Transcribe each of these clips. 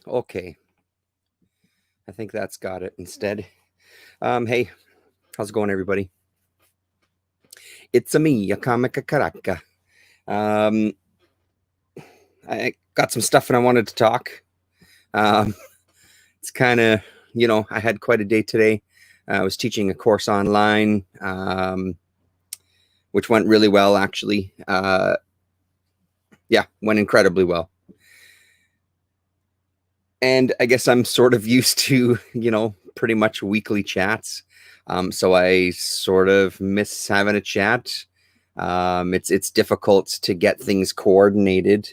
Okay, I think that's got it instead. Hey, how's it going, everybody? It's a me, a comic a Karaka. Um, I got some stuff and I wanted to talk. Um, it's kind of, I had quite a day today. I was teaching a course online, which went really well, actually. Yeah, went incredibly well. And I guess I'm sort of used to, pretty much weekly chats. So I sort of miss having a chat. It's difficult to get things coordinated.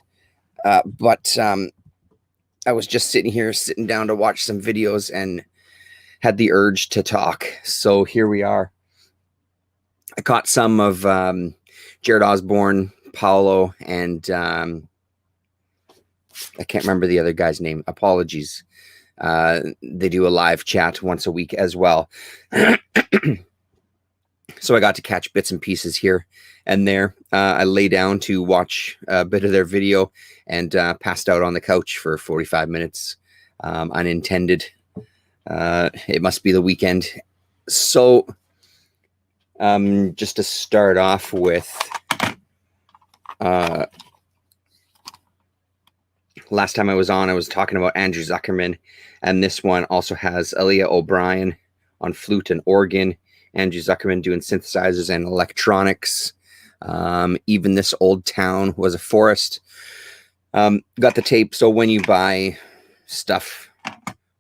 But I was just sitting down to watch some videos and had the urge to talk. So here we are. I caught some of Jared Osborne, Paolo, and I can't remember the other guy's name. Apologies. They do a live chat once a week as well. So I got to catch bits and pieces here and there. I lay down to watch a bit of their video and passed out on the couch for 45 minutes, unintended. It must be the weekend. So just to start off with, last time I was on, I was talking about Andrew Zuckerman, and this one also has Aaliyah O'Brien on flute and organ, Andrew Zuckerman doing synthesizers and electronics. Even This Old Town Was a Forest. Got the tape. So when you buy stuff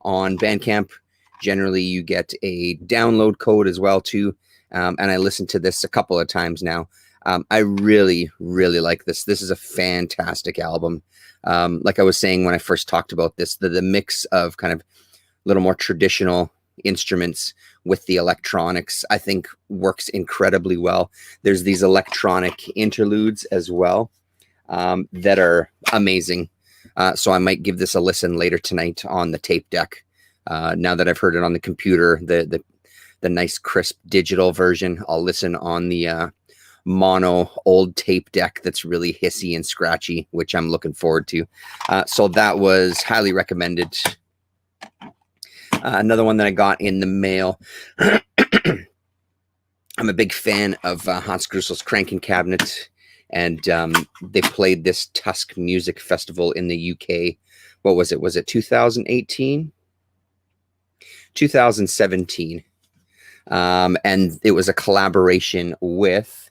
on Bandcamp, generally you get a download code as well too. And I listened to this a couple of times now. I really, really like this. This is a fantastic album. Like I was saying when I first talked about this, the mix of kind of a little more traditional instruments with the electronics, I think works incredibly well. There's these electronic interludes as well that are amazing. So I might give this a listen later tonight on the tape deck. Now that I've heard it on the computer, the nice crisp digital version, I'll listen on the mono old tape deck that's really hissy and scratchy, which I'm looking forward to. So that was highly recommended. Another one that I got in the mail. I'm a big fan of Hans Grussel's Cranking Cabinet, and they played this Tusk Music Festival in the UK. What was it? Was it 2018? 2017. And it was a collaboration with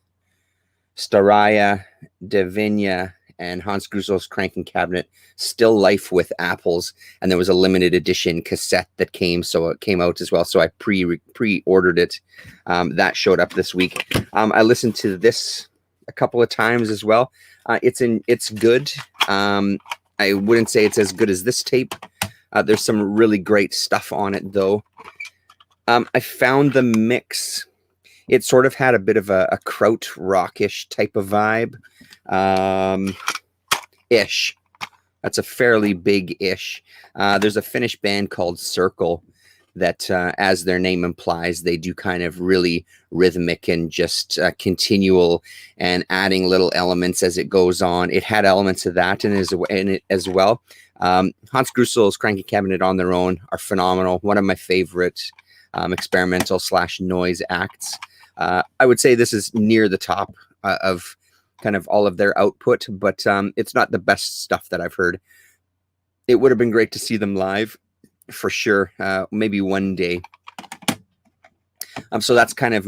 Staraya, Davinia, and Hans Grussel's Cranking Cabinet, Still Life with Apples, and there was a limited edition cassette that came, so it came out as well. So I pre-ordered it. That showed up this week. I listened to this a couple of times as well. It's good. I wouldn't say it's as good as this tape. There's some really great stuff on it, though. I found the mix. It sort of had a bit of a kraut rockish type of vibe. Ish. That's a fairly big ish. There's a Finnish band called Circle that, as their name implies, they do kind of really rhythmic and just continual and adding little elements as it goes on. It had elements of that in it as well. Hans Grussel's Cranky Cabinet on their own are phenomenal. One of my favorite experimental / noise acts. I would say this is near the top of kind of all of their output, but it's not the best stuff that I've heard. It would have been great to see them live for sure. Maybe one day. So that's kind of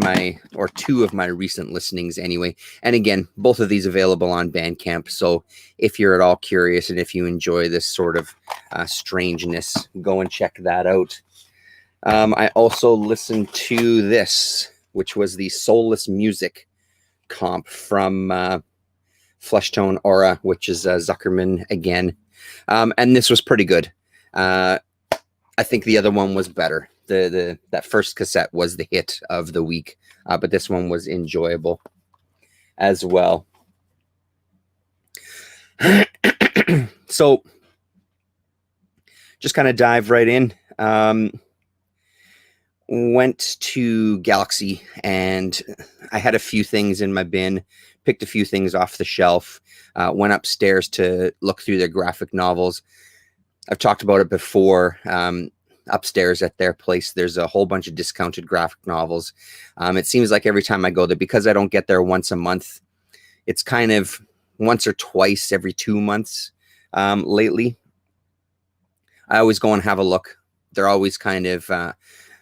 two of my recent listenings anyway. And again, both of these available on Bandcamp. So if you're at all curious and if you enjoy this sort of strangeness, go and check that out. I also listened to this, which was the Soulless Music comp from Fleshtone Aura, which is Zuckerman again. And this was pretty good. I think the other one was better. That first cassette was the hit of the week, but this one was enjoyable as well. So just kind of dive right in. Went to Galaxy and I had a few things in my bin, picked a few things off the shelf, went upstairs to look through their graphic novels. I've talked about it before. Upstairs at their place, there's a whole bunch of discounted graphic novels. It seems like every time I go there, because I don't get there once a month, it's kind of once or twice every 2 months lately. I always go and have a look. They're always kind of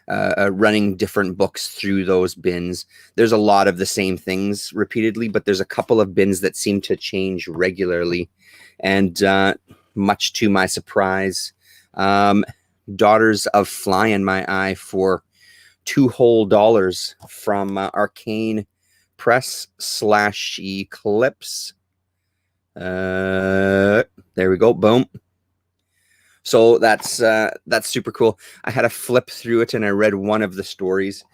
running different books through those bins. There's a lot of the same things repeatedly, but there's a couple of bins that seem to change regularly. And much to my surprise, Daughters of Fly in My Eye for $2 whole from Arcane Press / Eclipse. There we go. Boom. So that's super cool. I had a flip through it and I read one of the stories.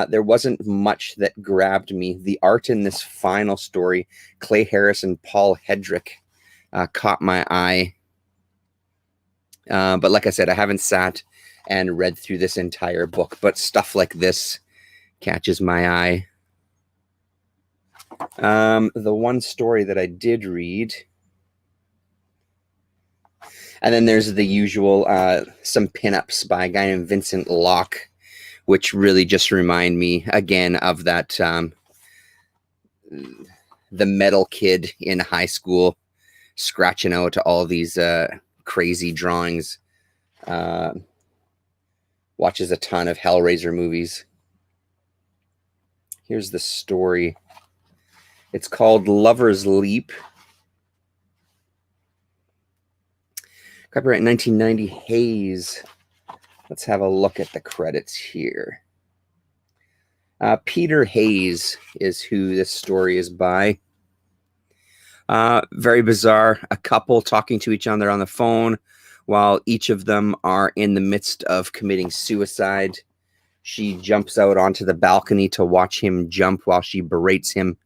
There wasn't much that grabbed me. The art in this final story, Clay Harris and Paul Hedrick, caught my eye. But like I said, I haven't sat and read through this entire book, but stuff like this catches my eye. The one story that I did read, and then there's the usual, some pinups by a guy named Vincent Locke, which really just remind me again of that, the metal kid in high school scratching out all these crazy drawings. Watches a ton of Hellraiser movies. Here's the story. It's called Lover's Leap. Copyright 1990 Hayes. Let's have a look at the credits here. Peter Hayes is who this story is by. Very bizarre. A couple talking to each other on the phone while each of them are in the midst of committing suicide. She jumps out onto the balcony to watch him jump while she berates him.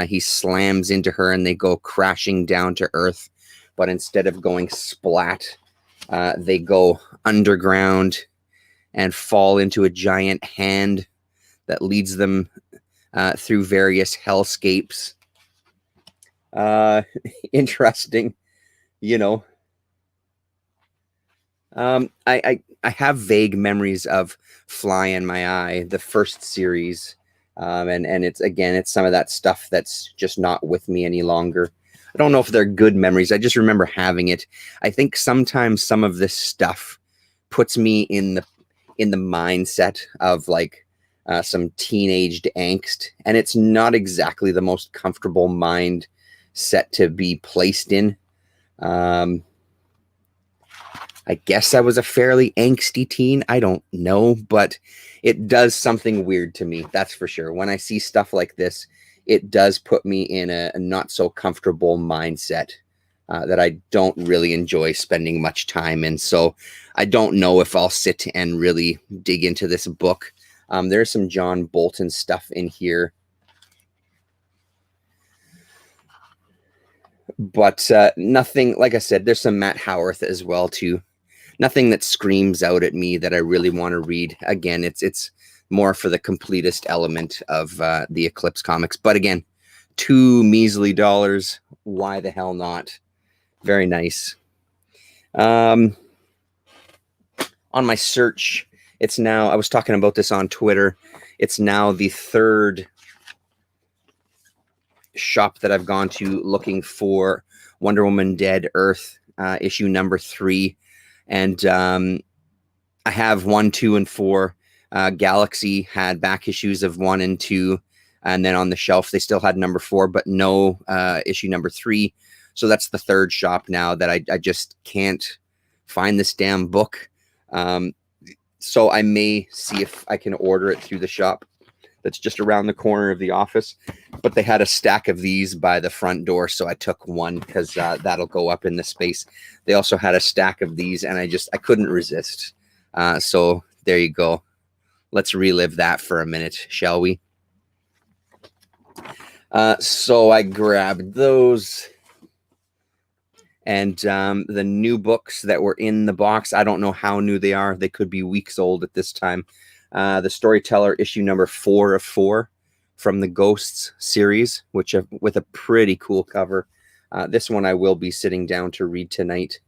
He slams into her and they go crashing down to earth. But instead of going splat, they go underground and fall into a giant hand that leads them through various hellscapes. Interesting, you know. I have vague memories of Fly in My Eye, the first series, and it's some of that stuff that's just not with me any longer. I don't know if they're good memories. I just remember having it. I think sometimes some of this stuff puts me in the mindset of like some teenaged angst, and it's not exactly the most comfortable mind set to be placed in. I guess I was a fairly angsty teen. I don't know, but it does something weird to me. That's for sure. When I see stuff like this, it does put me in a not so comfortable mindset that I don't really enjoy spending much time in. So I don't know if I'll sit and really dig into this book. There's some John Bolton stuff in here. But nothing, like I said, there's some Matt Howarth as well, too. Nothing that screams out at me that I really want to read. Again, it's more for the completist element of the Eclipse comics. But again, $2 measly. Why the hell not? Very nice. On my search, it's now, I was talking about this on Twitter. It's now the third shop that I've gone to looking for Wonder Woman Dead Earth issue number 3. And I have 1, 2, and 4. Galaxy had back issues of 1 and 2. And then on the shelf, they still had number 4, but no issue number 3. So that's the third shop now that I just can't find this damn book. So I may see if I can order it through the shop that's just around the corner of the office. But they had a stack of these by the front door, so I took one because that'll go up in the space. They also had a stack of these, and I couldn't resist. So there you go. Let's relive that for a minute, shall we? So I grabbed those. And the new books that were in the box, I don't know how new they are. They could be weeks old at this time. The Storyteller issue number 4 of 4 from the Ghosts series, which with a pretty cool cover. This one I will be sitting down to read tonight.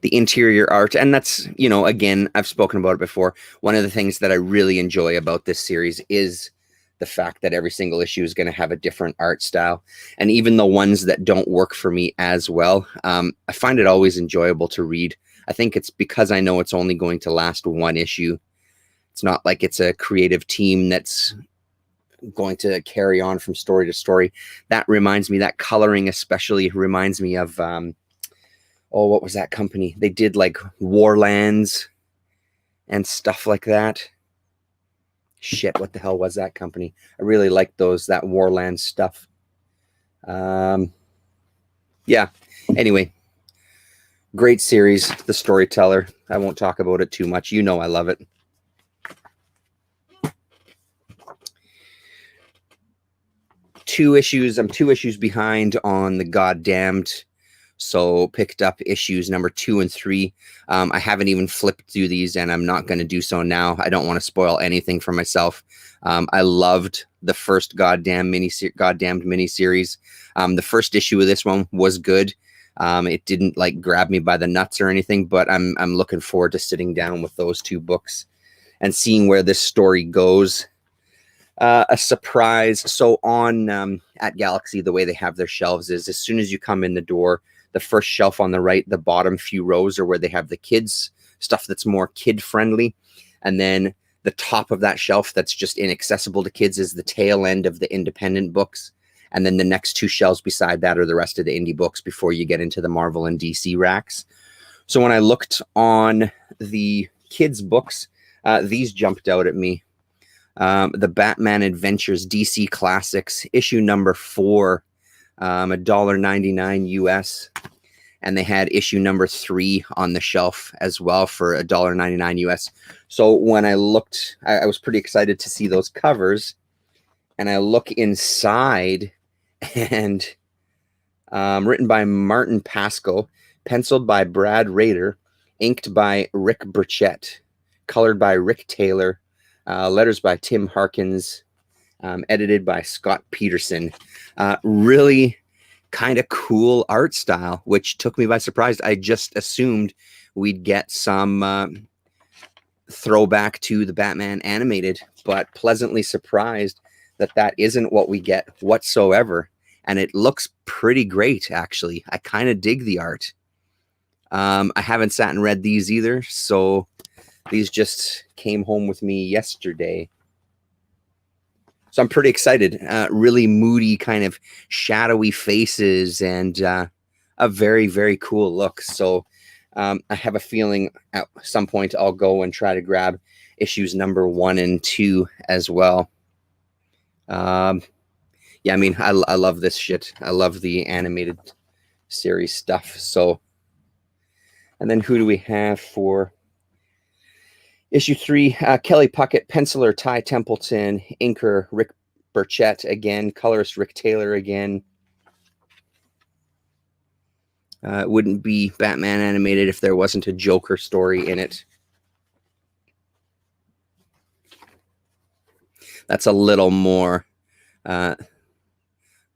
The interior art, and that's, you know, again, I've spoken about it before. One of the things that I really enjoy about this series is the fact that every single issue is going to have a different art style. And even the ones that don't work for me as well, I find it always enjoyable to read. I think it's because I know it's only going to last one issue. It's not like it's a creative team that's going to carry on from story to story. That reminds me, that coloring especially reminds me of, oh, what was that company? They did like Warlands and stuff like that. Shit, what the hell was that company? I really liked that Warlands stuff. Yeah, anyway, great series, The Storyteller. I won't talk about it too much. You know I love it. I'm 2 issues behind on The Goddamned. So picked up issues number 2 and 3. I haven't even flipped through these, and I'm not going to do so now. I don't want to spoil anything for myself. I loved the first Goddamned miniseries. The first issue of this one was good. It didn't like grab me by the nuts or anything, but I'm looking forward to sitting down with those 2 books and seeing where this story goes. A surprise. So on at Galaxy, the way they have their shelves is as soon as you come in the door, the first shelf on the right, the bottom few rows are where they have the kids stuff that's more kid friendly. And then the top of that shelf that's just inaccessible to kids is the tail end of the independent books. And then the next 2 shelves beside that are the rest of the indie books before you get into the Marvel and DC racks. So when I looked on the kids books, these jumped out at me. The Batman Adventures DC Classics, issue number 4, $1.99 US. And they had issue number 3 on the shelf as well for $1.99 US. So when I looked, I was pretty excited to see those covers. And I look inside, and written by Martin Pasco, penciled by Brad Rader, inked by Rick Burchett, colored by Rick Taylor, letters by Tim Harkins, edited by Scott Peterson. Really kind of cool art style, which took me by surprise. I just assumed we'd get some throwback to the Batman animated, but pleasantly surprised that isn't what we get whatsoever. And it looks pretty great, actually. I kind of dig the art. I haven't sat and read these either, so these just came home with me yesterday. So I'm pretty excited. Really moody, kind of shadowy faces, and a very, very cool look. So I have a feeling at some point I'll go and try to grab issues number 1 and 2 as well. Yeah, I mean, I love this shit. I love the animated series stuff. So, and then who do we have for issue 3? Kelly Puckett, penciler Ty Templeton, inker Rick Burchett again, colorist Rick Taylor again. It wouldn't be Batman animated if there wasn't a Joker story in it. That's a little more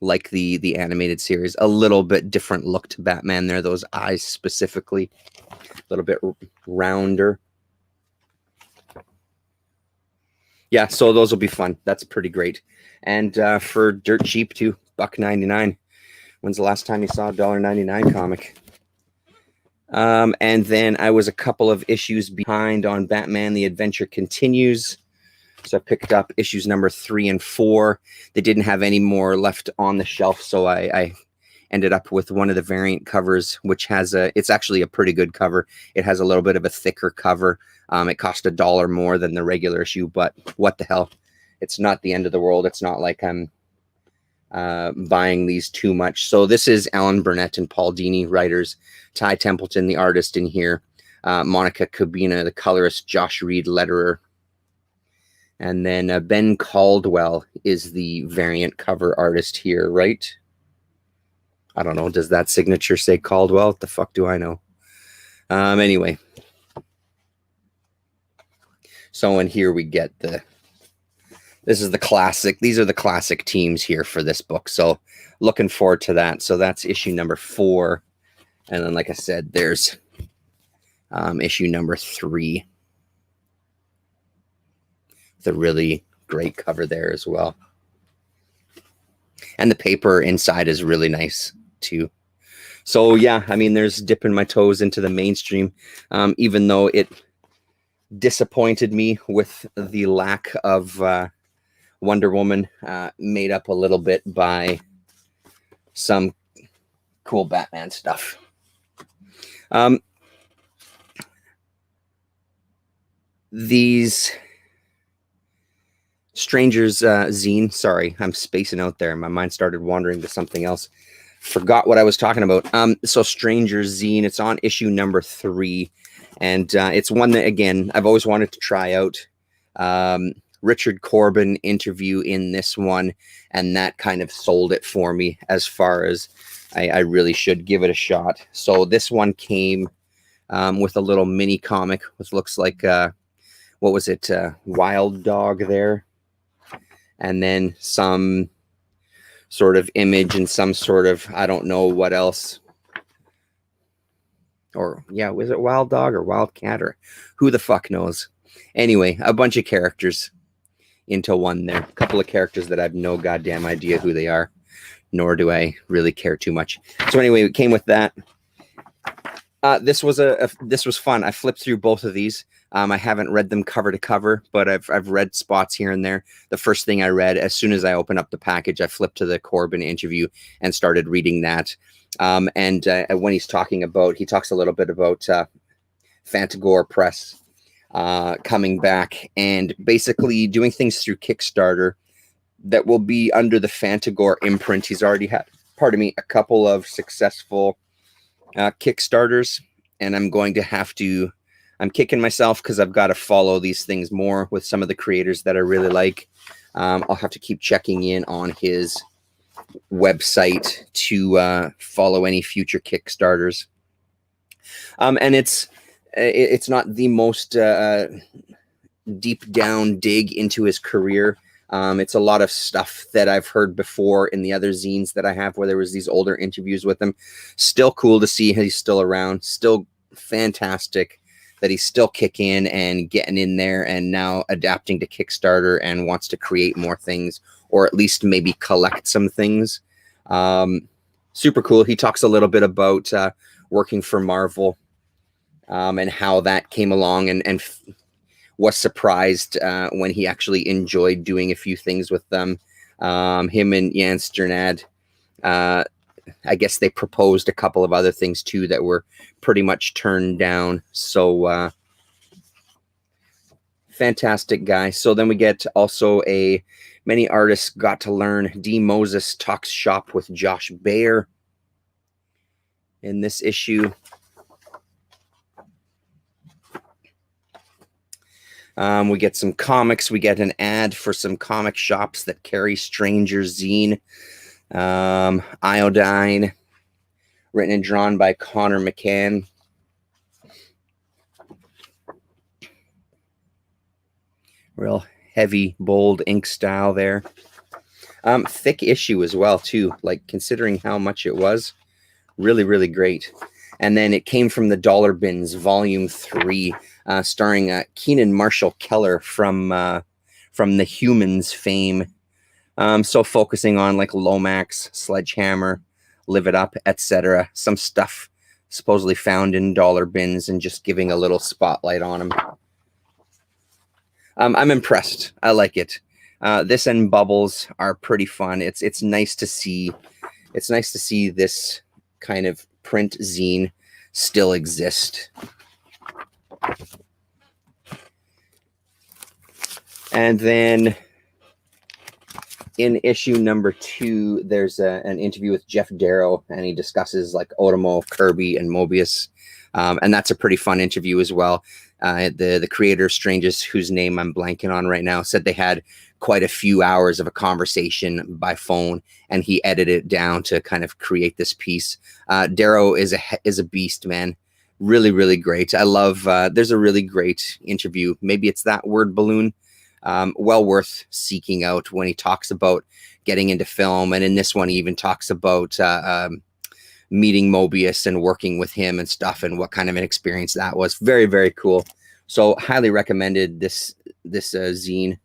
like the animated series. A little bit different look to Batman there. Those eyes specifically, a little bit rounder. Yeah, so those will be fun. That's pretty great. And for dirt cheap too, $1.99. When's the last time you saw a $1.99 comic? And then I was a couple of issues behind on Batman The Adventure Continues. So I picked up issues number 3 and 4. They didn't have any more left on the shelf, so I ended up with one of the variant covers, which has it's actually a pretty good cover. It has a little bit of a thicker cover. It cost $1 more than the regular issue, but what the hell? It's not the end of the world. It's not like I'm buying these too much. So this is Alan Burnett and Paul Dini, writers, Ty Templeton, the artist in here, Monica Cabina, the colorist, Josh Reed, letterer, and then Ben Caldwell is the variant cover artist here, right? I don't know. Does that signature say Caldwell? What the fuck do I know? Anyway. So in here we get this is the classic. These are the classic teams here for this book. So looking forward to that. So that's issue number 4. And then, like I said, there's issue number 3. The really great cover there as well. And the paper inside is really nice too. So yeah, I mean, there's dipping my toes into the mainstream, even though it disappointed me with the lack of Wonder Woman, made up a little bit by some cool Batman stuff. These Strangers zine, sorry, I'm spacing out there. My mind started wandering to something else. Forgot what I was talking about. So Strangers zine, it's on issue number 3. And it's one that, again, I've always wanted to try out. Richard Corbin interview in this one, and that kind of sold it for me as far as I really should give it a shot. So this one came with a little mini comic, which looks like, what was it, Wild Dog there? And then some sort of image and some sort of, I don't know what else. Or, yeah, was it Wild Dog or Wildcat, or who the fuck knows? Anyway, a bunch of characters into one there. A couple of characters that I have no goddamn idea who they are, nor do I really care too much. So anyway, it came with that. This was fun. I flipped through both of these. I haven't read them cover to cover, but I've read spots here and there. The first thing I read, as soon as I opened up the package, I flipped to the Corbin interview and started reading that. And when he's talking about, he talks a little bit about Fantagor Press coming back and basically doing things through Kickstarter that will be under the Fantagor imprint. He's already had, pardon me, a couple of successful Kickstarters, and I'm going to have to, I'm kicking myself because I've got to follow these things more with some of the creators that I really like. I'll have to keep checking in on his website to follow any future Kickstarters. And it's not the most deep down dig into his career. It's a lot of stuff that I've heard before in the other zines that I have, where there was these older interviews with him. Still cool to see he's still around. Still fantastic that he's still kicking and getting in there and now adapting to Kickstarter and wants to create more things, or at least maybe collect some things. Super cool. He talks a little bit about working for Marvel and how that came along, and was surprised when he actually enjoyed doing a few things with them. Him and Jan Sternad, I guess they proposed a couple of other things too that were pretty much turned down. So fantastic guy. So then we get also many artists got to learn. D. Moses talks shop with Josh Baer in this issue. We get some comics. We get an ad for some comic shops that carry Strangers zine. Iodine, written and drawn by Connor McCann. Real heavy, bold ink style there. Thick issue as well, too. Like, considering how much it was, really, really great. And then it came from the Dollar Bins, Volume 3, starring Keenan Marshall Keller from the Humans fame. So focusing on like Lomax, Sledgehammer, Live It Up, etc. Some stuff supposedly found in Dollar Bins and just giving a little spotlight on them. I'm impressed. I like it. This and Bubbles are pretty fun. It's nice to see. It's nice to see this kind of print zine still exist. And then in issue number 2, there's an interview with Jeff Darrow, and he discusses like Otomo, Kirby, and Mobius. And that's a pretty fun interview as well. The creator of Strangers, whose name I'm blanking on right now, said they had quite a few hours of a conversation by phone, and he edited it down to kind of create this piece. Darrow is a beast, man. Really, really great. I love, there's a really great interview. Maybe it's that word balloon. Well worth seeking out when he talks about getting into film. And in this one, he even talks about meeting Mobius and working with him and stuff, and what kind of an experience that was. Very, very cool. So highly recommended this zine.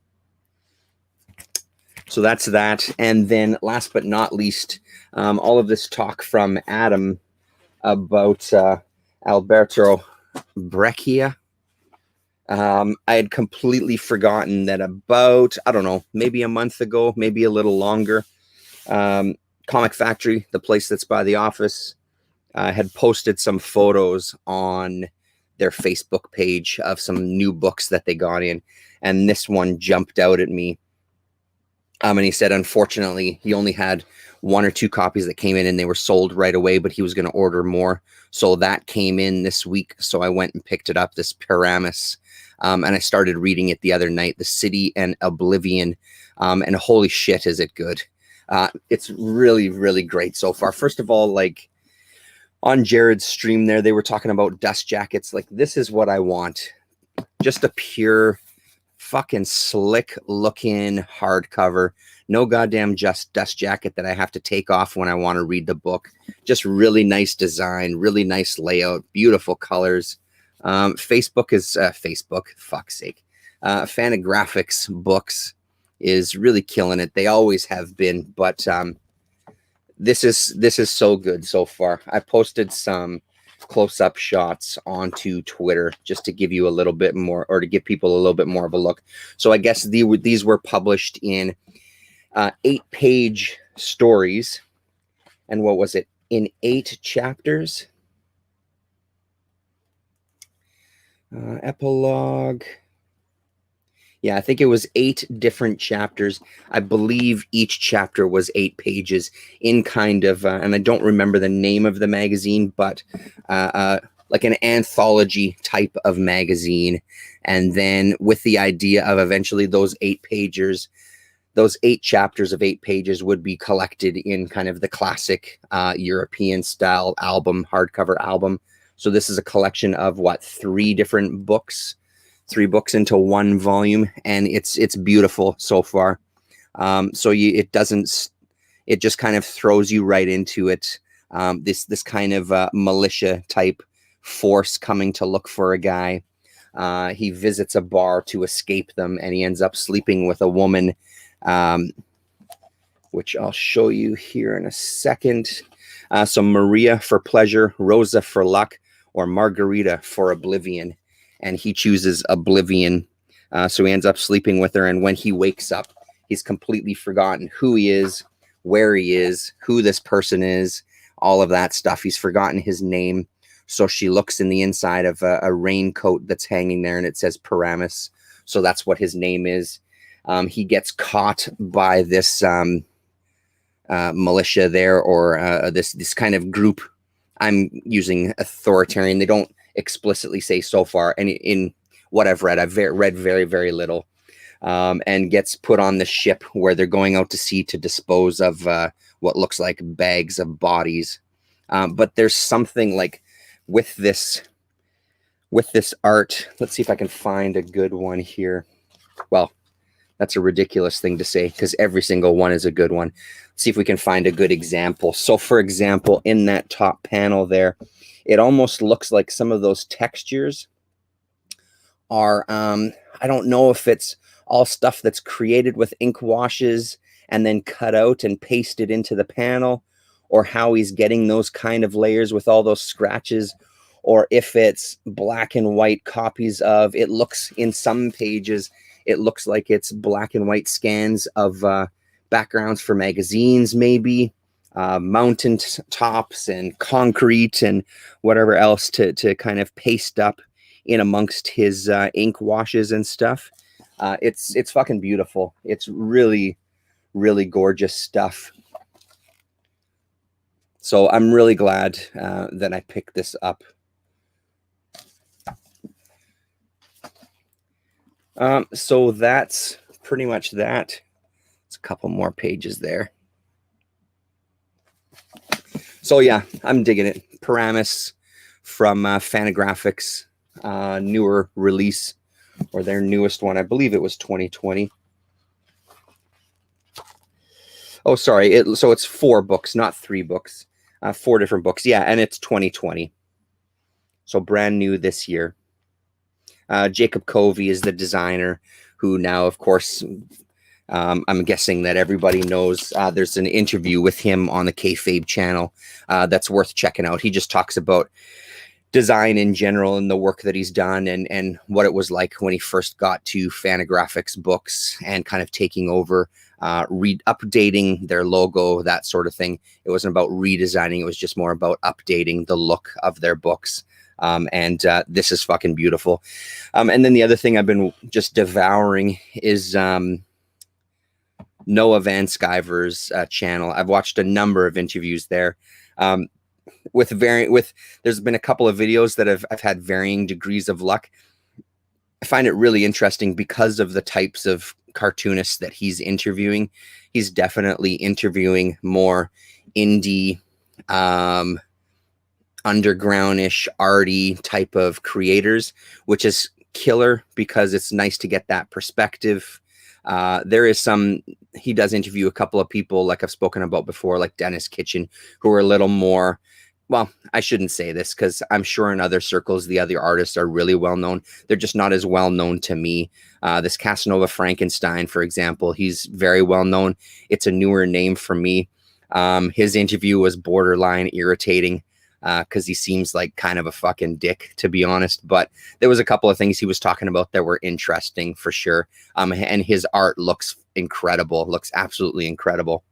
So that's that. And then last but not least, all of this talk from Adam about Alberto Breccia. I had completely forgotten that about, I don't know, maybe a month ago, maybe a little longer, Comic Factory, the place that's by the office, had posted some photos on their Facebook page of some new books that they got in. And this one jumped out at me. And he said, unfortunately, he only had 1 or 2 copies that came in and they were sold right away, but he was going to order more. So that came in this week. So I went and picked it up, this Paramus. And I started reading it the other night, The City and Oblivion. And holy shit, is it good. It's really, really great so far. First of all, like on Jared's stream there, they were talking about dust jackets. Like, this is what I want. Just a pure fucking slick looking hardcover. No goddamn just dust jacket that I have to take off when I want to read the book. Just really nice design, really nice layout, beautiful colors. Facebook is fuck's sake. Fantagraphics Books is really killing it. They always have been, but this is so good so far. I posted some close-up shots onto Twitter just to give you a little bit more, or to give people a little bit more of a look. So I guess these were published in 8-page stories, and what was it, in 8 chapters? Epilogue. Yeah, I think it was 8 different chapters. I believe each chapter was 8 pages in kind of, and I don't remember the name of the magazine, but like an anthology type of magazine. And then with the idea of eventually those 8 pages, those 8 chapters of 8 pages would be collected in kind of the classic European style album, hardcover album. So this is a collection of what, 3 different books, 3 books into 1 volume, and it's beautiful so far. So it just kind of throws you right into it. This kind of militia type force coming to look for a guy. He visits a bar to escape them, and he ends up sleeping with a woman, which I'll show you here in a second. So Maria for pleasure, Rosa for luck, or Margarita for oblivion. And he chooses oblivion. So he ends up sleeping with her. And when he wakes up, he's completely forgotten who he is, where he is, who this person is, all of that stuff. He's forgotten his name. So she looks in the inside of a raincoat that's hanging there, and it says Paramus. So that's what his name is. He gets caught by this militia there, or this kind of group. I'm using authoritarian. They don't explicitly say so far, and in what I've read, read very, very little, and gets put on the ship where they're going out to sea to dispose of what looks like bags of bodies. But there's something like with this art. Let's see if I can find a good one here. Well, that's a ridiculous thing to say, because every single one is a good one. Let's see if we can find a good example. So for example, in that top panel there, it almost looks like some of those textures are, I don't know if it's all stuff that's created with ink washes and then cut out and pasted into the panel, or how he's getting those kind of layers with all those scratches, or if it's black and white copies of, it looks in some pages, it looks like it's black and white scans of backgrounds for magazines, maybe mountain tops and concrete and whatever else to kind of paste up in amongst his ink washes and stuff. It's fucking beautiful. It's really, really gorgeous stuff. So I'm really glad that I picked this up. So that's pretty much that. It's a couple more pages there. So yeah, I'm digging it. Paramus, from Fantagraphics' newer release, or their newest one. I believe it was 2020. Oh, sorry. So it's 4 books, not 3 books. 4 different books. Yeah, and it's 2020. So brand new this year. Jacob Covey is the designer, who now, of course, I'm guessing that everybody knows. There's an interview with him on the Kayfabe channel that's worth checking out. He just talks about design in general and the work that he's done, and what it was like when he first got to Fantagraphics books and kind of taking over, updating their logo, that sort of thing. It wasn't about redesigning. It was just more about updating the look of their books. And this is fucking beautiful. And then the other thing I've been just devouring is Noah Van Sciver's channel. I've watched a number of interviews there. There's been a couple of videos that I've had varying degrees of luck. I find it really interesting because of the types of cartoonists that he's interviewing. He's definitely interviewing more indie, undergroundish, arty type of creators, which is killer because it's nice to get that perspective. He does interview a couple of people, like I've spoken about before, like Dennis Kitchen, who are a little more, well, I shouldn't say this because I'm sure in other circles, the other artists are really well known. They're just not as well known to me. This Casanova Frankenstein, for example, he's very well known. It's a newer name for me. His interview was borderline irritating because he seems like kind of a fucking dick, to be honest. But there was a couple of things he was talking about that were interesting for sure. And his art looks incredible, looks absolutely incredible.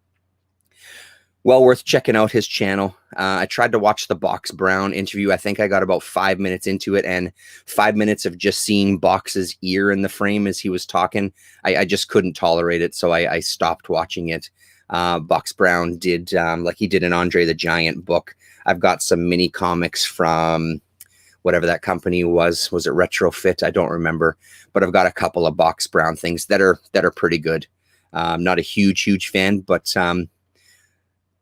Well worth checking out his channel. I tried to watch the Box Brown interview. I think I got about 5 minutes into it, and 5 minutes of just seeing Box's ear in the frame as he was talking, I just couldn't tolerate it, so I stopped watching it. Box Brown did, like he did an Andre the Giant book. I've got some mini comics from whatever that company was. Was it Retrofit? I don't remember, but I've got a couple of Box Brown things that are pretty good. I'm not a huge fan, but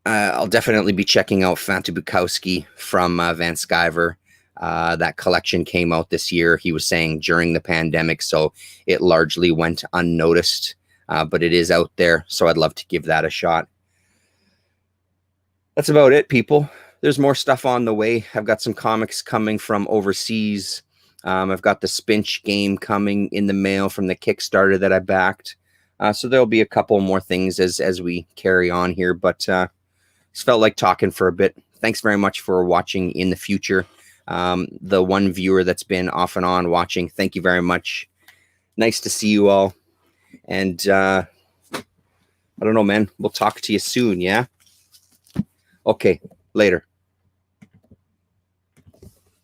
I'll definitely be checking out Fanta Bukowski from Van Sciver. That collection came out this year, he was saying, during the pandemic, so it largely went unnoticed, but it is out there, so I'd love to give that a shot. That's about it, people. There's more stuff on the way. I've got some comics coming from overseas. I've got the Spinch game coming in the mail from the Kickstarter that I backed. So there'll be a couple more things as we carry on here, but just felt like talking for a bit. Thanks very much for watching in the future. The one viewer that's been off and on watching, thank you very much. Nice to see you all. And I don't know, man. We'll talk to you soon, yeah? Okay, later.